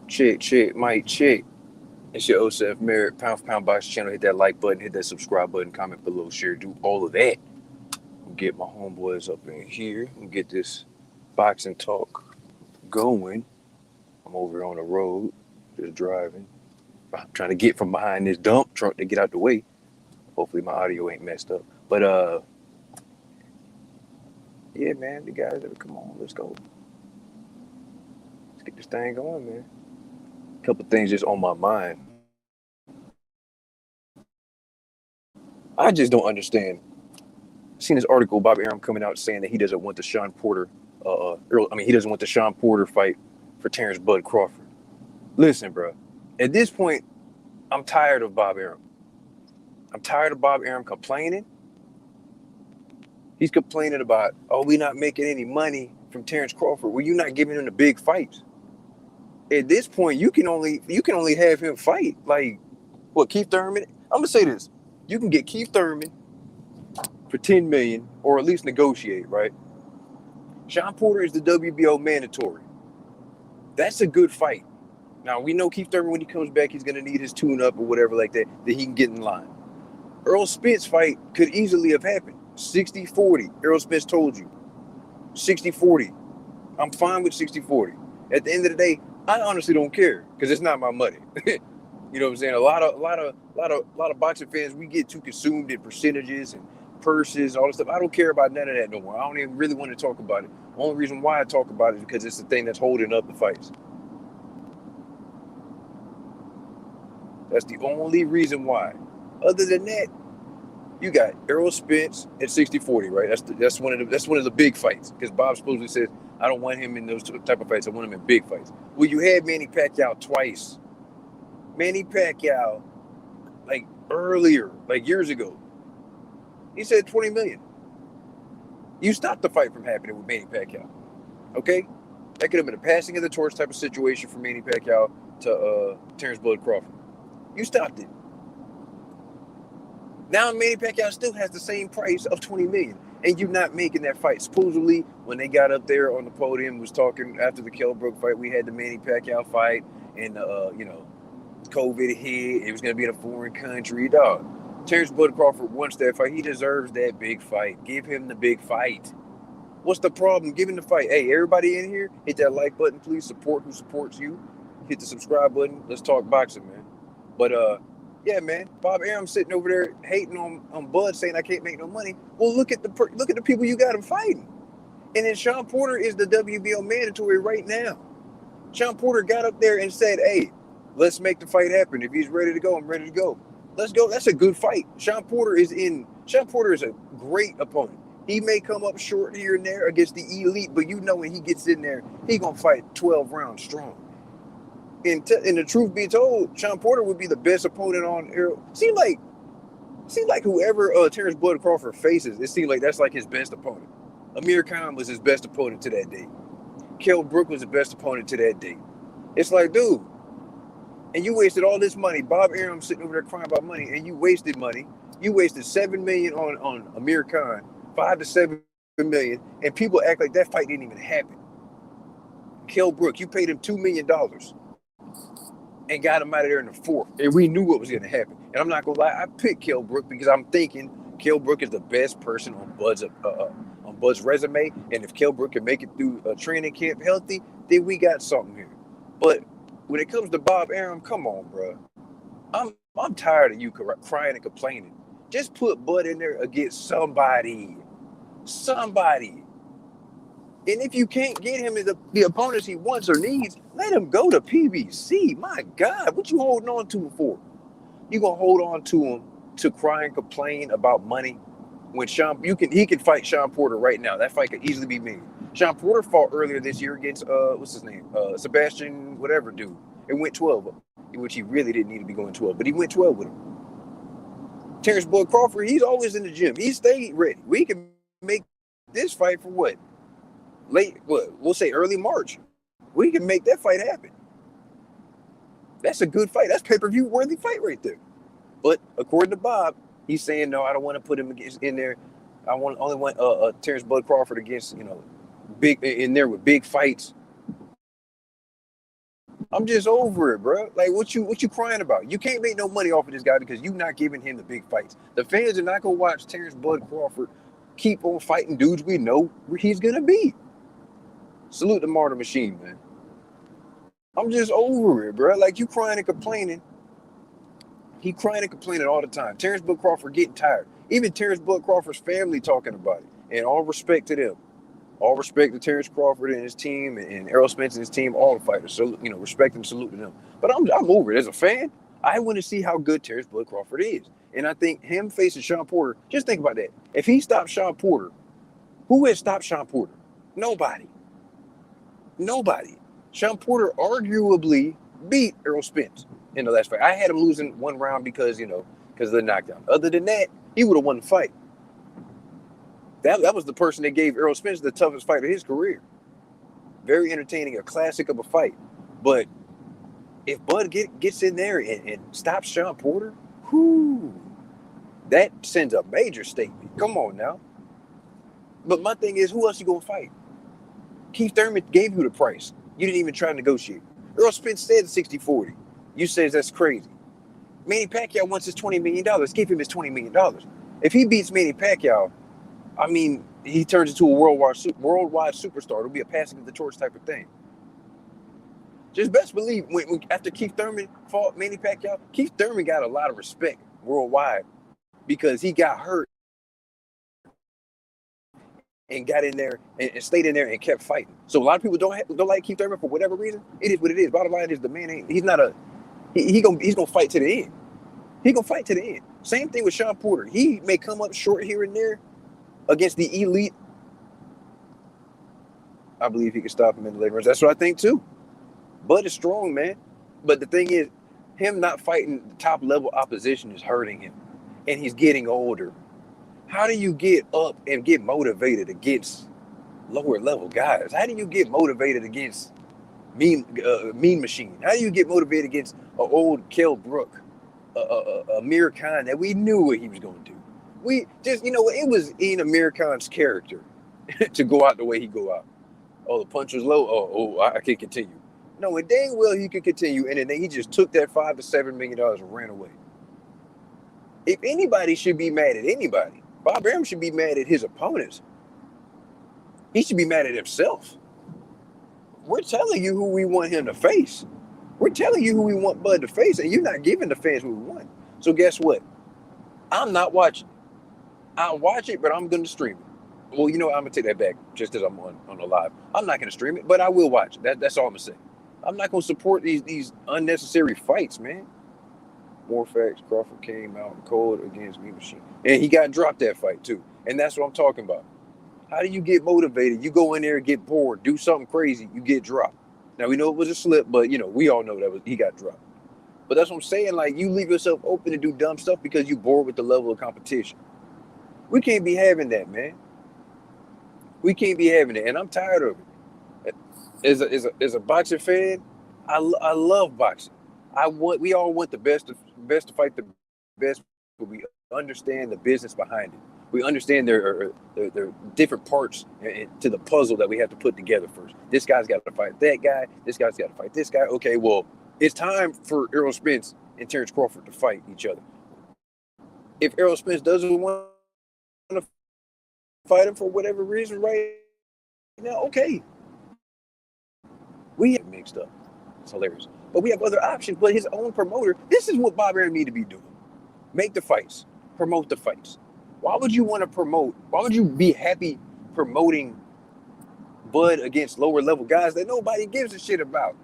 Check, mic check. It's your OSF Merit Pound for Pound Box channel. Hit that like button, hit that subscribe button, comment below, share, do all of that. Get my homeboys up in here and get this boxing talk going. I'm over on the road, just driving. I'm trying to get from behind this dump truck to get out the way. Hopefully my audio ain't messed up. But yeah, man, the guys, come on, let's go. Let's get this thing going, man. A couple things just on my mind. I just don't understand. I seen this article, Bobby Arum coming out saying that he doesn't want the Sean Porter, he doesn't want the Sean Porter fight for Terrence Bud Crawford. Listen, bro, at this point, I'm tired of Bob Arum. I'm tired of Bob Arum complaining. He's complaining about, oh, we not making any money from Terrence Crawford. Well, you're not giving him the big fights. At this point, you can only have him fight like what, Keith Thurman. I'm gonna say this: you can get Keith Thurman for $10 million, or at least negotiate, right? Sean Porter is the WBO mandatory. That's a good fight. Now we know Keith Thurman, when he comes back, he's gonna need his tune-up or whatever like that he can get in line. Errol Spence fight could easily have happened. 60-40. Errol Spence told you. 60-40. I'm fine with 60-40. At the end of the day, I honestly don't care because it's not my money. You know what I'm saying? A lot of boxing fans, we get too consumed in percentages and purses, all this stuff. I don't care about none of that no more. I don't even really want to talk about it. The only reason why I talk about it is because it's the thing that's holding up the fights. That's the only reason why. Other than that, you got Errol Spence at 60-40, right? That's one of the big fights, because Bob supposedly says, I don't want him in those type of fights. I want him in big fights. Well, you had Manny Pacquiao twice. Manny Pacquiao, like earlier, like years ago, he said 20 million. You stopped the fight from happening with Manny Pacquiao. Okay? That could have been a passing of the torch type of situation for Manny Pacquiao to Terrence Bud Crawford. You stopped it. Now Manny Pacquiao still has the same price of 20 million, and you're not making that fight. Supposedly, when they got up there on the podium, was talking after the Kell Brook fight, we had the Manny Pacquiao fight, and COVID hit. It was going to be in a foreign country. Dog, Terrence Bud Crawford wants that fight. He deserves that big fight. Give him the big fight. What's the problem? Give him the fight. Hey, everybody in here, hit that like button, please. Support who supports you. Hit the subscribe button. Let's talk boxing, man. But yeah, man, Bob Arum sitting over there hating on Bud, saying I can't make no money. Well, look at the people you got him fighting. And then Sean Porter is the WBO mandatory right now. Sean Porter got up there and said, hey, let's make the fight happen. If he's ready to go, I'm ready to go. Let's go. That's a good fight. Sean Porter is a great opponent. He may come up short here and there against the elite, but you know when he gets in there, he's going to fight 12 rounds strong. And the truth be told, Sean Porter would be the best opponent on Errol. Seemed like whoever Terrence Bud Crawford faces, it seemed like that's like his best opponent. Amir Khan was his best opponent to that day. Kell Brook was the best opponent to that day. It's like, dude, and you wasted all this money. Bob Arum sitting over there crying about money, and you wasted money. You wasted $7 million on Amir Khan, $5 to $7 million, and people act like that fight didn't even happen. Kell Brook, you paid him $2 million. And got him out of there in the fourth. And we knew what was going to happen. And I'm not going to lie, I picked Kell Brook because I'm thinking Kell Brook is the best person on Bud's resume. And if Kell Brook can make it through a training camp healthy, then we got something here. But when it comes to Bob Arum, come on, bro. I'm tired of you crying and complaining. Just put Bud in there against somebody. Somebody. And if you can't get him the opponents he wants or needs, let him go to PBC. My God, what you holding on to him for? You gonna hold on to him to cry and complain about money when he can fight Sean Porter right now. That fight could easily be made. Sean Porter fought earlier this year against what's his name? Sebastian whatever dude. It went 12, which he really didn't need to be going 12, but he went 12 with him. Terrence Bud Crawford, he's always in the gym. He stayed ready. We can make this fight for what? We'll say early March. We can make that fight happen. That's a good fight. That's pay-per-view worthy fight right there. But according to Bob, he's saying, no, I don't want to put him in there. I only want Terrence Bud Crawford against, big in there with big fights. I'm just over it, bro. Like, what you crying about? You can't make no money off of this guy because you not giving him the big fights. The fans are not gonna watch Terrence Bud Crawford keep on fighting dudes we know he's gonna beat. Salute the Martyr Machine, man. I'm just over it, bro. Like, you crying and complaining. He crying and complaining all the time. Terrence Bud Crawford getting tired. Even Terrence Bud Crawford's family talking about it. And all respect to them. All respect to Terrence Crawford and his team, and Errol Spence and his team, all the fighters. So, respect and salute to them. But I'm over it. As a fan, I want to see how good Terrence Bud Crawford is. And I think him facing Sean Porter, just think about that. If he stopped Sean Porter, who has stopped Sean Porter? Nobody. Nobody. Sean Porter arguably beat Errol Spence in the last fight. I had him losing one round because of the knockdown. Other than that, he would have won the fight. That was the person that gave Errol Spence the toughest fight of his career. Very entertaining, a classic of a fight. But if Bud gets in there and stops Sean Porter, that sends a major statement. Come on now. But my thing is, who else you gonna fight? Keith Thurman gave you the price. You didn't even try to negotiate. Errol Spence said 60-40. You say that's crazy. Manny Pacquiao wants his $20 million. Give him his $20 million. If he beats Manny Pacquiao, I mean, he turns into a worldwide superstar. It'll be a passing of the torch type of thing. Just best believe, when after Keith Thurman fought Manny Pacquiao, Keith Thurman got a lot of respect worldwide because he got hurt and got in there and stayed in there and kept fighting. So a lot of people don't like Keith Thurman for whatever reason. It is what it is. Bottom line is, the man he's gonna fight to the end. He gonna fight to the end. Same thing with Sean Porter. He may come up short here and there against the elite. I believe he can stop him in the later rounds. That's what I think too. Bud is strong, man. But the thing is, him not fighting the top level opposition is hurting him. And he's getting older. How do you get up and get motivated against lower level guys? How do you get motivated against Mean Machine? How do you get motivated against an old Kell Brook, Amir Khan that we knew what he was going to do? We just, it was in Amir Khan's character to go out the way he go out. Oh, the punch was low. I can continue. No, and dang well he could continue, and then he just took that $5 to $7 million and ran away. If anybody should be mad at anybody, Bob Arum should be mad at his opponents. He should be mad at himself. We're telling you who we want him to face. We're telling you who we want Bud to face, and you're not giving the fans what we want. So guess what? I'm not watching. I'll watch it, but I'm going to stream it. Well, I'm going to take that back just as I'm on the live. I'm not going to stream it, but I will watch it. That's all I'm going to say. I'm not going to support these unnecessary fights, man. More facts, Crawford came out cold against Mean Machine. And he got dropped that fight, too. And that's what I'm talking about. How do you get motivated? You go in there and get bored, do something crazy, you get dropped. Now, we know it was a slip, but, we all know he got dropped. But that's what I'm saying. Like, you leave yourself open to do dumb stuff because you're bored with the level of competition. We can't be having that, man. We can't be having it. And I'm tired of it. As a boxing fan, I love boxing. We all want the best to fight the best, but we understand the business behind it. We understand their different parts to the puzzle that we have to put together first. This guy's got to fight that guy. This guy's got to fight this guy. Okay, well, it's time for Errol Spence and Terrence Crawford to fight each other. If Errol Spence doesn't want to fight him for whatever reason right now, okay. We have mixed up. It's hilarious. But we have other options. But his own promoter, this is what Bob Arum need to be doing. Make the fights. Promote the fights. Why would you want to promote? Why would you be happy promoting Bud against lower level guys that nobody gives a shit about?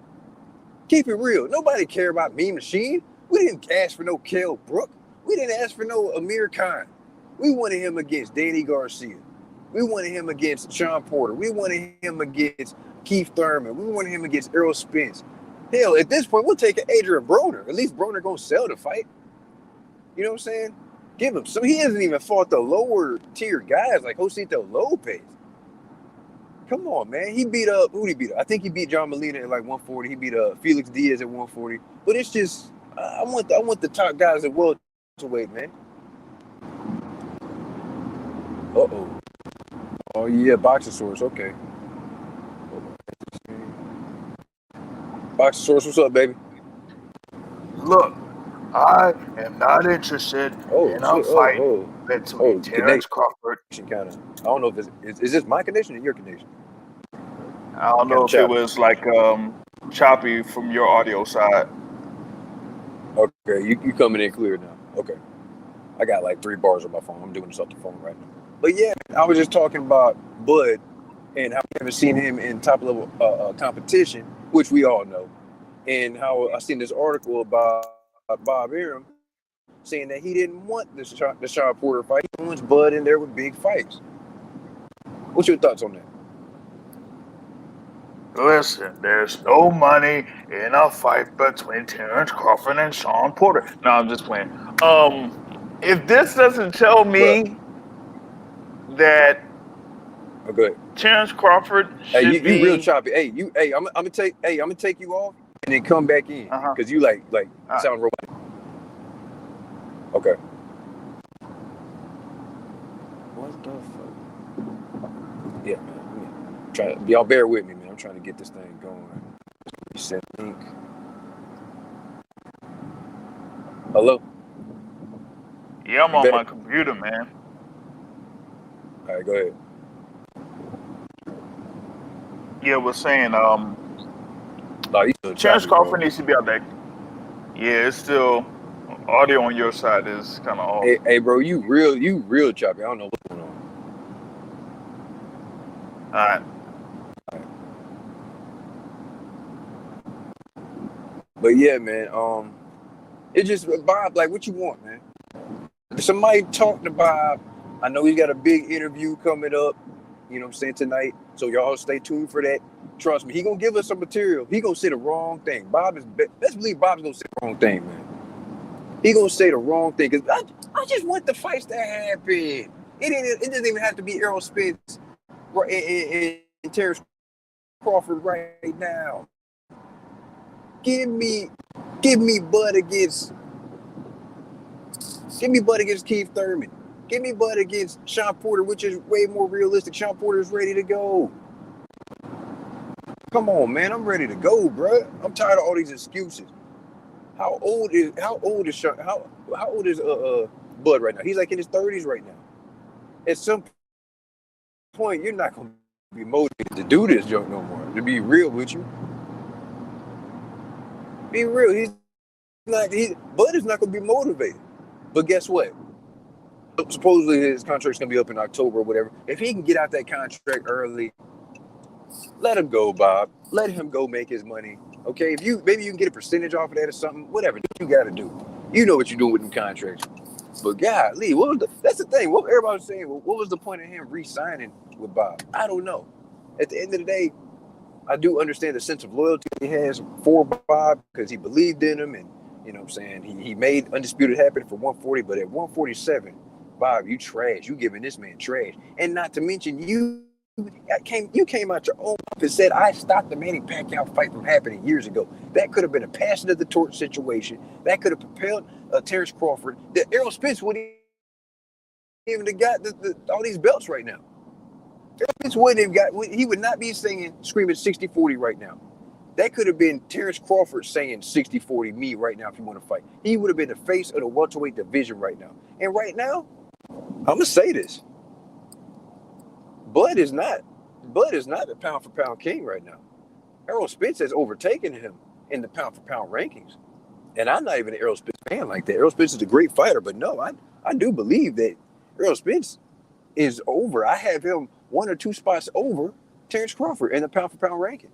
Keep it real. Nobody care about Mean Machine. We didn't ask for no Kell Brook. We didn't ask for no Amir Khan. We wanted him against Danny Garcia. We wanted him against Sean Porter. We wanted him against Keith Thurman. We wanted him against Errol Spence. Hell, at this point, we'll take Adrian Broner. At least Broner gonna sell the fight. You know what I'm saying? Give him. So he hasn't even fought the lower tier guys like Josito Lopez. Come on, man. He beat up, who did he beat up? I think he beat John Molina at like 140. He beat Felix Diaz at 140. But it's just, I want the top guys at welterweight, man. Uh-oh. Oh, yeah, boxing source. Okay. Box Source, what's up, baby? Look, I am not interested Oh in a shit! fight Oh, between the Terrence connection Crawford. kind of. I don't know if is this my connection or your connection? I don't Kind know of if it choppy. was like choppy from your audio side. Okay, you coming in clear now. Okay, I got like 3 bars on my phone. I'm doing this off the phone right now. But yeah, I was just talking about Bud and how we haven't seen him in top level competition, which we all know, and how I seen this article about Bob Arum saying that he didn't want the Sean Porter fight. He wants Bud in there with big fights. What's your thoughts on that? Listen, there's no money in a fight between Terrence Crawford and Sean Porter. No, I'm just playing. Um, if this doesn't tell But me that oh, go ahead. Terrence Crawford Hey, should you real be, choppy. I'm gonna take you off and then come back in uh-huh. because you like Uh, sound robotic. Okay. What the fuck? Yeah, man. Try y'all bear with me, man. I'm trying to get this thing going. Reset link. Hello. yeah, I'm You on back? my computer, man. All right, go ahead. Yeah, we're saying Oh, you still Terrence choppy, bro. Crawford needs to be out there. Yeah, it's still audio on your side is kind of off. Hey, bro, you real choppy. I don't know what's going on. All right. But yeah, man. It just Bob, like, what you want, man? Somebody talked to Bob. I know he's got a big interview coming up. You know what I'm saying, tonight. So y'all stay tuned for that. Trust me, he gonna give us some material. He gonna say the wrong thing. Let's believe Bob's gonna say the wrong thing, man. He gonna say the wrong thing because I just want the fights to happen. It doesn't even have to be Errol Spence and Terrence Crawford right now. Give me, give me Bud against, give me Bud against Keith Thurman. Give me Bud against Sean Porter, which is way more realistic. Sean Porter is ready to go. Come on, man, I'm ready to go, bro. I'm tired of all these excuses. How old is Sean, how old is Bud right now? He's like in his 30s right now. At some point, you're not gonna be motivated to do this junk no more. To be real with you, be real. Bud is not gonna be motivated. But guess what? Supposedly his contract's gonna be up in October or whatever. If he can get out that contract early, let him go, Bob. Let him go make his money. Okay, if you maybe you can get a percentage off of that or something, whatever. You got to do. You know what you're doing with them contracts. But golly, that's the thing. What everybody was saying. What was the point of him re-signing with Bob? I don't know. At the end of the day, I do understand the sense of loyalty he has for Bob because he believed in him, and you know what I'm saying he made Undisputed happen for 140, but at 147, Bob, you trash. You giving this man trash, and not to mention you came out your own mouth and said I stopped the Manny Pacquiao fight from happening years ago. That could have been a passing of the torch situation. That could have propelled Terrence Crawford. That Errol Spence wouldn't even have got all these belts right now. Spence wouldn't have got. He would not be saying screaming 60-40 right now. That could have been Terrence Crawford saying 60-40 me right now if you want to fight. He would have been the face of the welterweight division right now. And right now, I'm gonna say this: Bud is not. Bud is not the pound for pound king right now. Errol Spence has overtaken him in the pound for pound rankings. And I'm not even an Errol Spence fan like that. Errol Spence is a great fighter, but no, I do believe that Errol Spence is over. I have him 1 or 2 spots over Terrence Crawford in the pound for pound ranking.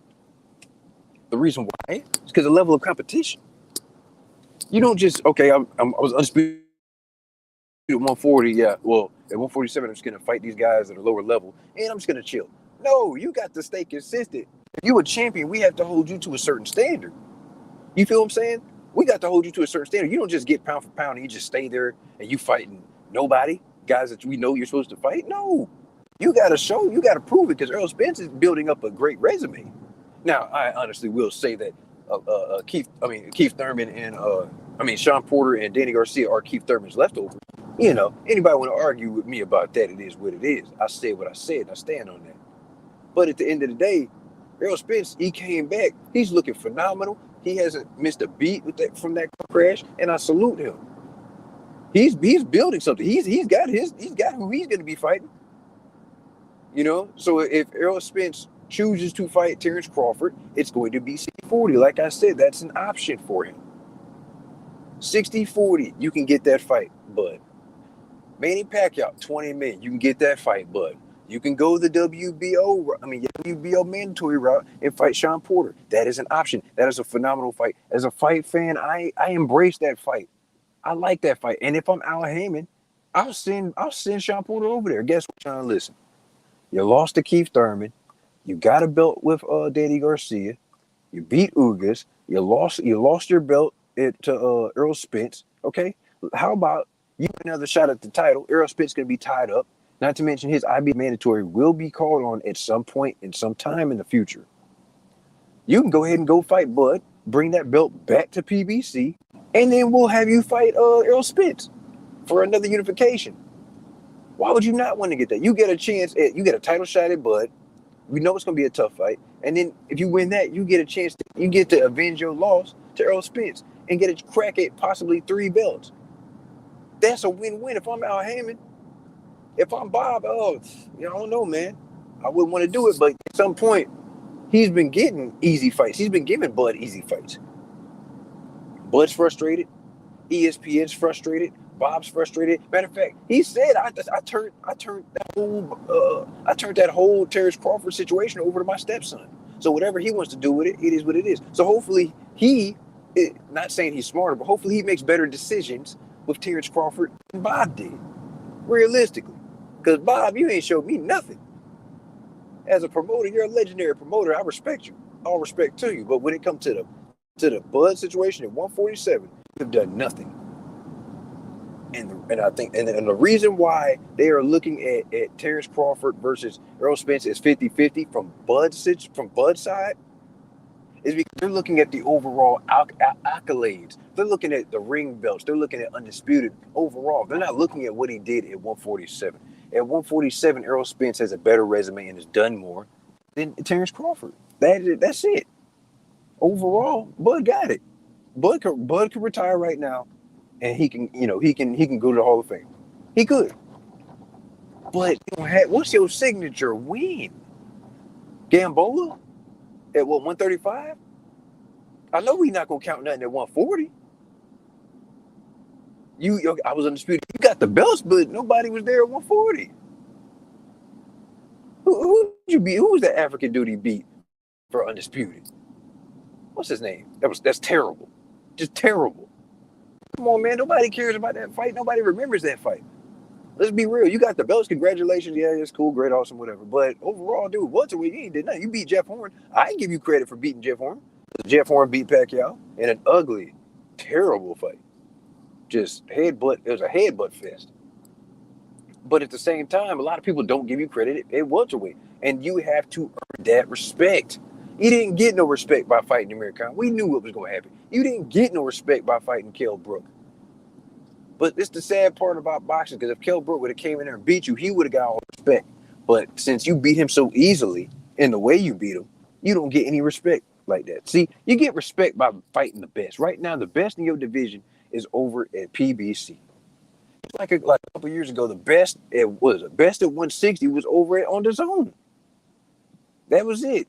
The reason why is because the level of competition. You don't just I was undisputed at 140. Yeah, well at 147 I'm just gonna fight these guys at a lower level and I'm just gonna chill. No, you got to stay consistent. If you a champion, we have to hold you to a certain standard. You feel what I'm saying? We got to hold you to a certain standard. You don't just get pound for pound and you just stay there and you fighting nobody, guys that we know you're supposed to fight. No, you got to show, you got to prove it because Errol Spence is building up a great resume. Now, I honestly will say that Keith Thurman and Sean Porter and Danny Garcia are Keith Thurman's leftovers. You know, anybody want to argue with me about that? It is what it is. I said what I said, and I stand on that. But at the end of the day, Errol Spence, he came back. He's looking phenomenal. He hasn't missed a beat with that from that crash, and I salute him. He's building something. He's got who he's going to be fighting. You know, so if Errol Spence chooses to fight Terrence Crawford, it's going to be 60-40. Like I said, that's an option for him. 60-40, you can get that fight, bud. Manny Pacquiao, 20 million, you can get that fight, bud. You can go the WBO mandatory route and fight Sean Porter. That is an option. That is a phenomenal fight. As a fight fan, I embrace that fight. I like that fight. And if I'm Al Heyman, I'll send Sean Porter over there. Guess what, Sean? Listen, you lost to Keith Thurman. You got a belt with Danny Garcia. You beat Ugas. You lost your belt to Errol Spence. Okay, how about you get another shot at the title? Errol Spence going to be tied up. Not to mention his IB mandatory will be called on at some point in some time in the future. You can go ahead and go fight Bud. Bring that belt back to PBC, and then we'll have you fight Errol Spence for another unification. Why would you not want to get that? You get a chance you get a title shot at Bud. We know it's going to be a tough fight. And then if you win that, you get a chance you get to avenge your loss to Errol Spence and get a crack at possibly 3 belts. That's a win-win. If I'm Al Heyman, if I'm Bob, I don't know, man. I wouldn't want to do it, but at some point, he's been getting easy fights. He's been giving Bud easy fights. Bud's frustrated. ESPN's frustrated. Bob's frustrated. Matter of fact, he said I turned that whole Terrence Crawford situation over to my stepson. So whatever he wants to do with it, it is what it is. So hopefully not saying he's smarter, but hopefully he makes better decisions with Terrence Crawford than Bob did. Realistically. Because Bob, you ain't showed me nothing. As a promoter, you're a legendary promoter. I respect you. All respect to you. But when it comes to the Bud situation at 147, you've done nothing. And I think and the reason why they are looking at Terrence Crawford versus Errol Spence is 50-50 from Bud's side is because they're looking at the overall accolades. They're looking at the ring belts. They're looking at undisputed overall. They're not looking at what he did at 147. At 147, Errol Spence has a better resume and has done more than Terrence Crawford. That's it. Overall, Bud got it. Bud could retire right now, and he can go to the Hall of Fame. He could. But what's your signature win? Gamboa? At what, 135? I know we're not gonna count nothing at 140. I was undisputed. You got the belts, but nobody was there at 140. Who did you beat? Who was that African dude he beat for undisputed? What's his name? That's terrible. Just terrible. Come on, man. Nobody cares about that fight. Nobody remembers that fight. Let's be real. You got the belts. Congratulations. Yeah, it's cool, great, awesome, whatever. But overall, dude, welterweight, you ain't did nothing. You beat Jeff Horn. I ain't give you credit for beating Jeff Horn. Jeff Horn beat Pacquiao in an ugly, terrible fight. Just headbutt. It was a headbutt fest. But at the same time, a lot of people don't give you credit at welterweight. And you have to earn that respect. You didn't get no respect by fighting Amir Khan. We knew what was going to happen. You didn't get no respect by fighting Kell Brook. But it's the sad part about boxing, because if Kell Brook would have came in there and beat you, he would have got all the respect. But since you beat him so easily in the way you beat him, you don't get any respect like that. See, you get respect by fighting the best. Right now, the best in your division is over at PBC. Like a couple years ago, the best at 160 was over at On the Zone. That was it.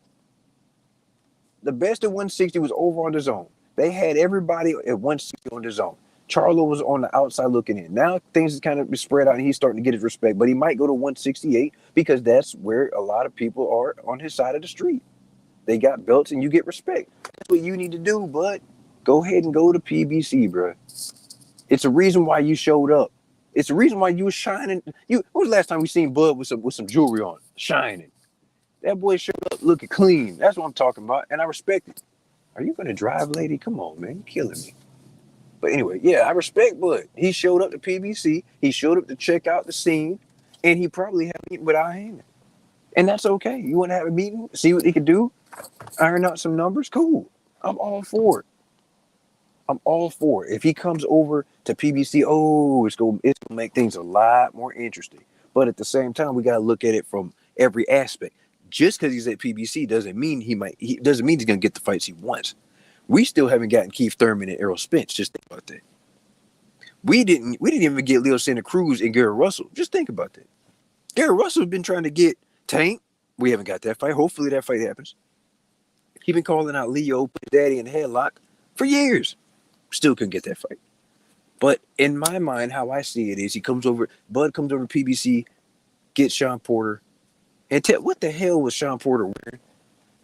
The best at 160 was over on the Zone. They had everybody at 160 on the Zone. Charlo was on the outside looking in. Now things is kind of spread out and he's starting to get his respect, but he might go to 168 because that's where a lot of people are on his side of the street. They got belts and you get respect. That's what you need to do, bud. Go ahead and go to PBC, bro. It's a reason why you showed up. It's a reason why you were shining. When was the last time we seen Bud with some jewelry on? Shining. That boy showed up looking clean. That's what I'm talking about. And I respect it. Are you going to drive, lady? Come on, man. You're killing me. But anyway, yeah, I respect Bud. He showed up to PBC. He showed up to check out the scene. And he probably had a meeting with Al Heyman. And that's okay. You want to have a meeting? See what he could do? Iron out some numbers? Cool. I'm all for it. I'm all for it. If he comes over to PBC, it's gonna make things a lot more interesting. But at the same time, we got to look at it from every aspect. just because he's at PBC doesn't mean doesn't mean he's gonna get the fights he wants. We still haven't gotten Keith Thurman and Errol Spence. Just think about that. We didn't even get Leo Santa Cruz and Garrett Russell. Just think about that. Garrett Russell's been trying to get Tank. We haven't got that fight. Hopefully that fight happens. He's been calling out Leo, put Daddy in the headlock for years. Still couldn't get that fight. But in my mind, how I see it is Bud comes over to PBC, gets Sean Porter, and what the hell was Sean Porter wearing?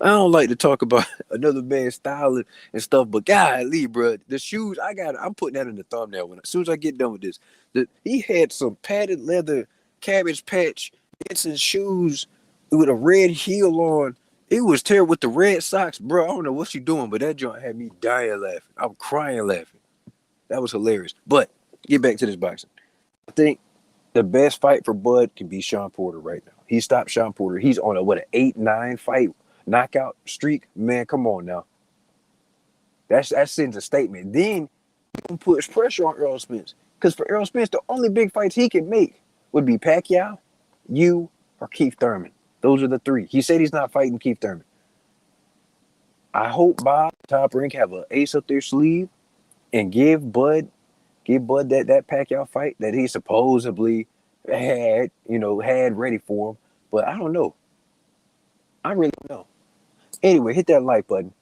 I don't like to talk about another man's style and stuff, but golly, bro, the shoes I'm putting that in the thumbnail as soon as I get done with this. He had some padded leather Cabbage Patch Benson shoes with a red heel on. It was terrible with the red socks, bro. I don't know what you doing, but that joint had me dying laughing. I'm crying laughing. That was hilarious. But get back to this boxing. I think the best fight for Bud can be Sean Porter right now. He stopped Sean Porter. He's on an 8-9 fight knockout streak. Man, come on now. That sends a statement. Then you can put pressure on Errol Spence. Because for Errol Spence, the only big fights he can make would be Pacquiao, you, or Keith Thurman. Those are the three. He said he's not fighting Keith Thurman. I hope Bob Top Rank have an ace up their sleeve and give Bud that Pacquiao fight that he supposedly had ready for him. But I don't know. I really don't know. Anyway, hit that like button.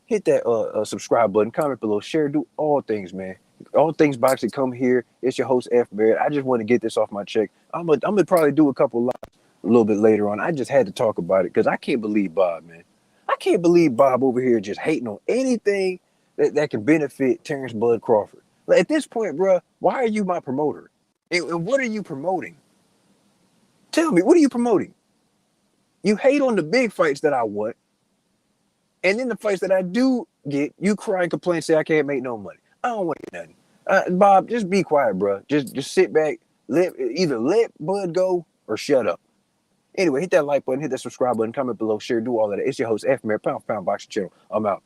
Hit that subscribe button. Comment below. Share. Do all things, man. All things boxing. Come here. It's your host, F. Barrett. I just want to get this off my check. I'm gonna probably do a couple lives a little bit later on. I just had to talk about it because I can't believe Bob, man. I can't believe Bob over here just hating on anything that can benefit Terrence Bud Crawford. Like, at this point, bro, why are you my promoter? And what are you promoting? Tell me, what are you promoting? You hate on the big fights that I want, and then the fights that I do get, you cry and complain, say I can't make no money. I don't want to hear nothing. Bob, just be quiet, bro. Just sit back. Either let Bud go or shut up. Anyway, hit that like button, hit that subscribe button, comment below, share, do all of that. It's your host, F. Pound for Pound Boxing Channel. I'm out.